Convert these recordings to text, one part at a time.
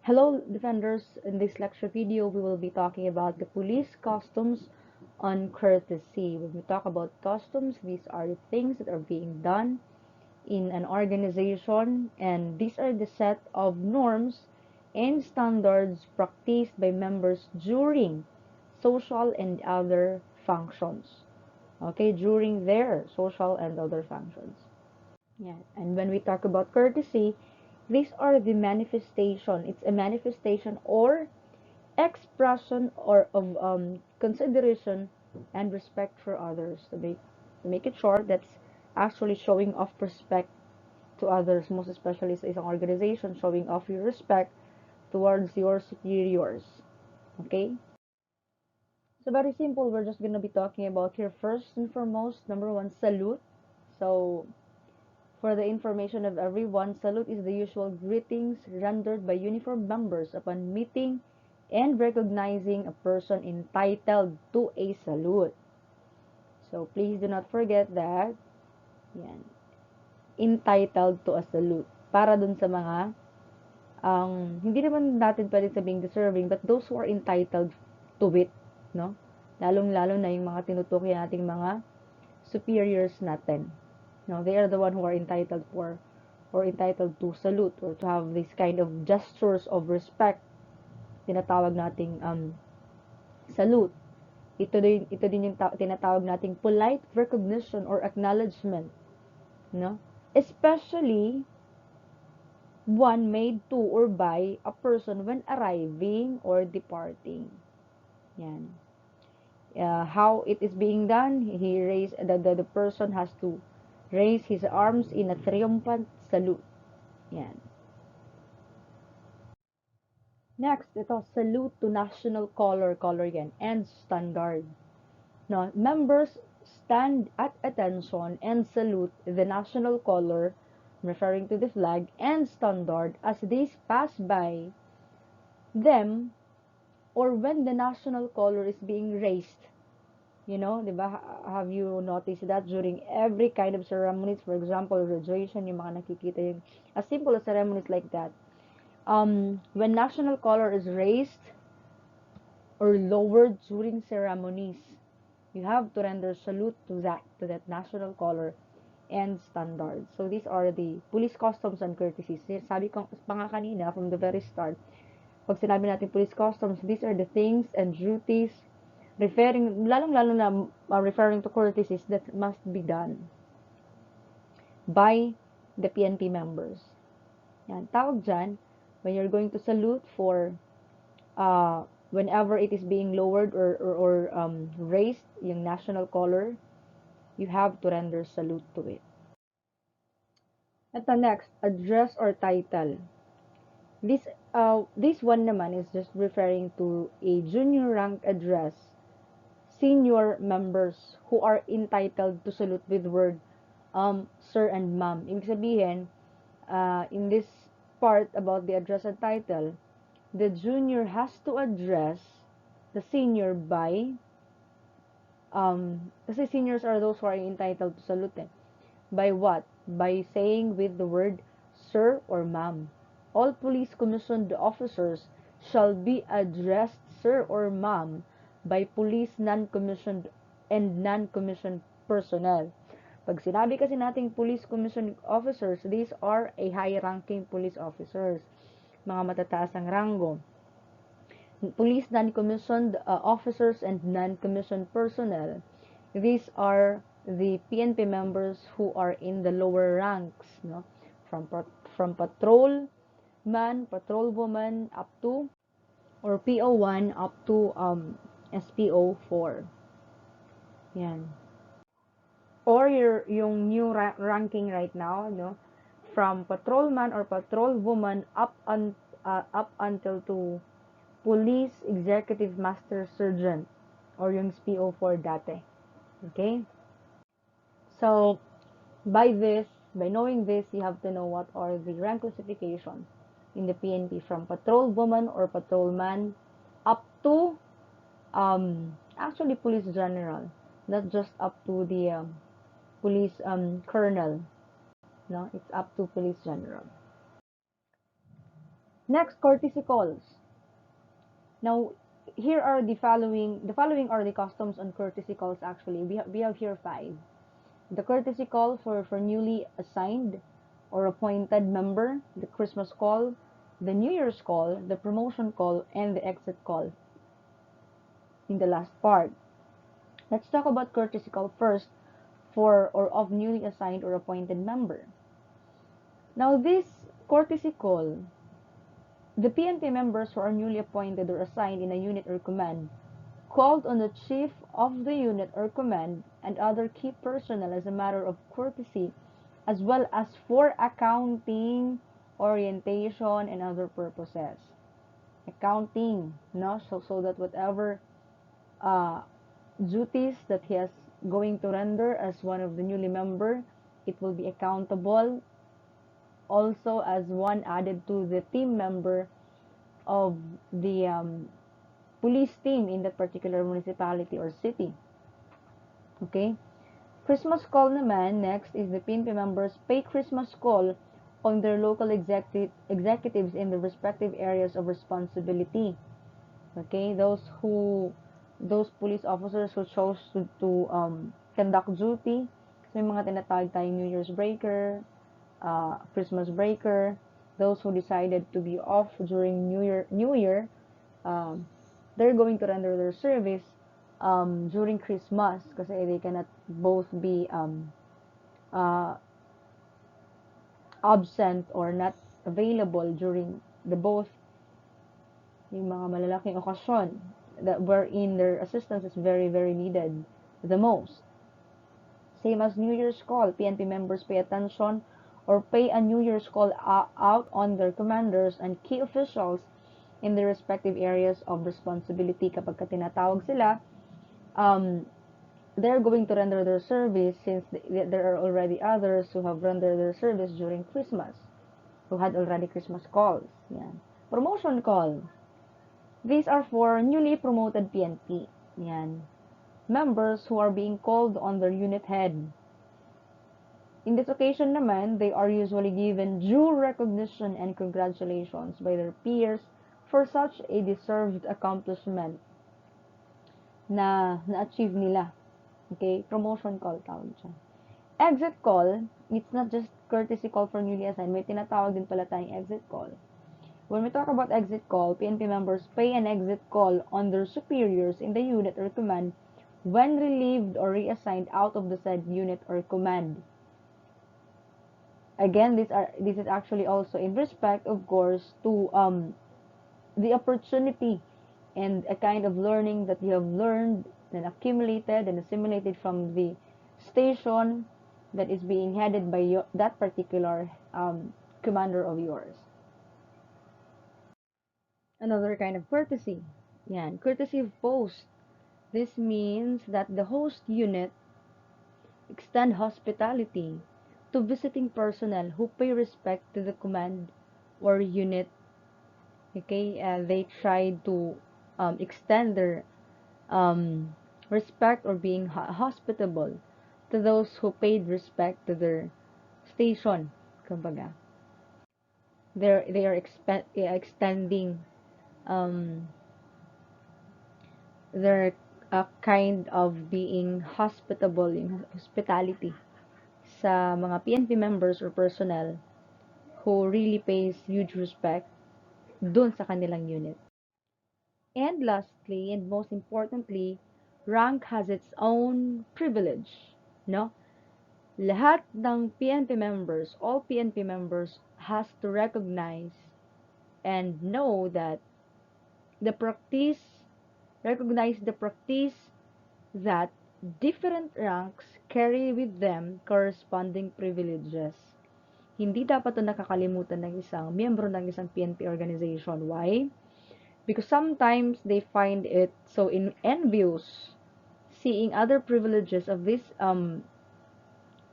Hello defenders, in this lecture video we will be talking about the police customs on courtesy. When we talk about customs, these are the things that are being done in an organization, and these are the set of norms and standards practiced by members during social and other functions. Okay, during their social and other functions. Yeah, and when we talk about courtesy, these are the manifestation. It's a manifestation or expression or of consideration and respect for others. To make it short, that's actually showing off respect to others, most especially sa isang organization, showing off your respect towards your superiors. Okay? So very simple. We're just gonna be talking about here first and foremost. Number one, salute. So for the information of everyone, salute is the usual greetings rendered by uniformed members upon meeting and recognizing a person entitled to a salute. So please do not forget that. Yan. Entitled to a salute. Para dun sa mga hindi naman natin pwede sabing deserving, but those who are entitled to it, no? Lalong-lalo na yung mga tinutukoy nating mga superiors natin. No, they are the one who are entitled for or entitled to salute or to have this kind of gestures of respect. Tinatawag nating salute. Ito din yung tinatawag nating polite recognition or acknowledgement, no? Especially one made to or by a person when arriving or departing. Yan. How it is being done, the person has to raise his arms in a triumphant salute. Yan. Next, ito, salute to national color yan, and standard. No, members stand at attention and salute the national color, referring to the flag, and standard as they pass by them or when the national color is being raised. You know, di ba? Have you noticed that during every kind of ceremonies, for example, graduation, yung mga nakikita yung as simple as ceremonies like that. When national color is raised or lowered during ceremonies, you have to render salute to that national color and standards. So these are the police customs and courtesies. Sabi ko pa nga kanina from the very start, pag sinabi natin police customs, these are the things and duties lalong-lalo na referring to courtesies that must be done by the PNP members. Yan, tawag dyan, when you're going to salute for whenever it is being lowered or raised, yung national color, you have to render salute to it. Ito next, address or title. This one naman is just referring to a junior rank address senior members who are entitled to salute with word sir and ma'am. Ibig sabihin, in this part about the address and title, the junior has to address the senior by kasi seniors are those who are entitled to salute by what? By saying with the word sir or ma'am. All police commissioned officers shall be addressed sir or ma'am by police non-commissioned and non-commissioned personnel. Pag sinabi kasi nating police commissioned officers, these are a high-ranking police officers, mga matataas ang rango. Police non-commissioned officers and non-commissioned personnel, these are the PNP members who are in the lower ranks, no? From patrolman, patrolwoman up to or PO1 up to SPO4. Yan. Or yung new ranking right now, no? From patrolman or patrolwoman up until to Police Executive Master Sergeant or yung SPO4 dati. Okay? So, by knowing this, you have to know what are the rank classification in the PNP from patrolwoman or patrolman up to actually police general, not just up to the police colonel. No, it's up to police general. Next, courtesy calls. Now, here are the following. The following are the customs on courtesy calls. Actually, we have here five. The courtesy call for newly assigned or appointed member, the Christmas call, the New Year's call, the promotion call, and the exit call in the last part. Let's talk about courtesy call first for or of newly assigned or appointed member. Now, this courtesy call, the PNP members who are newly appointed or assigned in a unit or command called on the chief of the unit or command and other key personnel as a matter of courtesy, as well as for accounting, orientation, and other purposes. Accounting, no? So that whatever uh, duties that he is going to render as one of the newly member, it will be accountable also as one added to the team member of the police team in that particular municipality or city. Okay? Christmas call naman, next is the PNP members pay Christmas call on their local executives in the respective areas of responsibility. Okay? Those police officers who chose to conduct duty. So, may mga tinatawag tayong New Year's breaker, Christmas breaker, those who decided to be off during New Year, um, they're going to render their service during Christmas kasi they cannot both be uh, absent or not available during the both yung mga malalaking okasyon that wherein their assistance is very very needed the most. Same as New Year's call, PNP members pay attention or pay a New Year's call out on their commanders and key officials in their respective areas of responsibility. Kapag tinatawag sila, they're going to render their service since there are already others who have rendered their service during Christmas, who had already Christmas calls. Yan. Promotion call. These are for newly promoted PNP. Yan. Members who are being called on their unit head. In this occasion naman, they are usually given due recognition and congratulations by their peers for such a deserved accomplishment na na-achieve nila. Okay? Promotion call tawag siya. Exit call, it's not just courtesy call for newly assigned. May tinatawag din pala tayong exit call. When we talk about exit call, PNP members pay an exit call on their superiors in the unit or command when relieved or reassigned out of the said unit or command. Again, this is actually also in respect, of course, to the opportunity and a kind of learning that you have learned and accumulated and assimilated from the station that is being headed by that particular commander of yours. Another kind of courtesy. Yan, courtesy of post. This means that the host unit extend hospitality to visiting personnel who pay respect to the command or unit. Okay, they try to extend their respect or being hospitable to those who paid respect to their station. Kumbaga, they are extending um, their kind of being hospitable in hospitality sa mga PNP members or personnel who really pays huge respect dun sa kanilang unit. And lastly, and most importantly, rank has its own privilege, no? Lahat ng PNP members, all PNP members has to recognize and know that the practice, recognize the practice that different ranks carry with them corresponding privileges. Hindi dapat ito nakakalimutan ng isang miyembro ng isang PNP organization. Why? Because sometimes they find it so envious seeing other privileges of these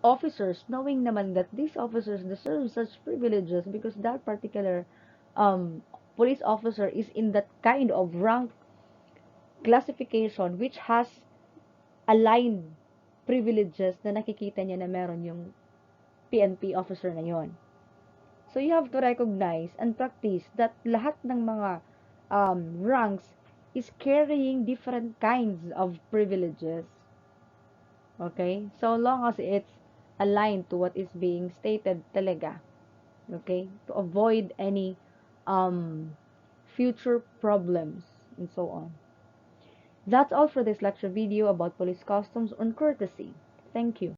officers, knowing naman that these officers deserve such privileges because that particular police officer is in that kind of rank classification which has aligned privileges na nakikita niya na meron yung PNP officer na yon. So you have to recognize and practice that lahat ng mga ranks is carrying different kinds of privileges. Okay? So long as it's aligned to what is being stated talaga. Okay? To avoid any future problems and so on. That's all for this lecture video about police customs on courtesy. Thank you.